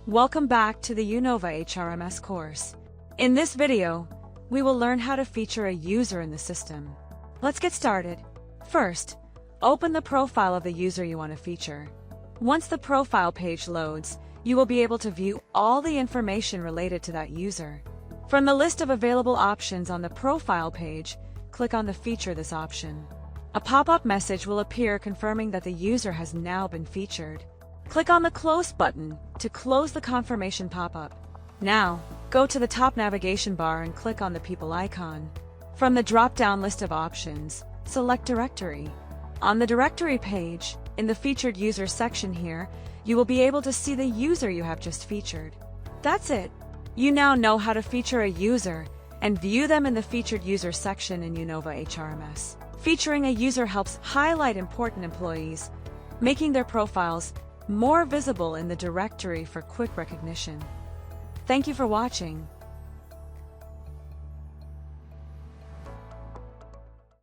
Welcome back to the uKnowva HRMS course. In this video, we will learn how to feature a user in the system. Let's get started. First, open the profile of the user you want to feature. Once the profile page loads, you will be able to view all the information related to that user. From the list of available options on the profile page, click on the Feature This option. A pop-up message will appear confirming that the user has now been featured. Click on the Close button to close the confirmation pop-up. Now, go to the top navigation bar and click on the People icon. From the drop-down list of options, select Directory. On the Directory page, in the Featured User section here, you will be able to see the user you have just featured. That's it. You now know how to feature a user and view them in the Featured User section in uKnowva HRMS. Featuring a user helps highlight important employees, making their profiles more visible in the directory for quick recognition. Thank you for watching.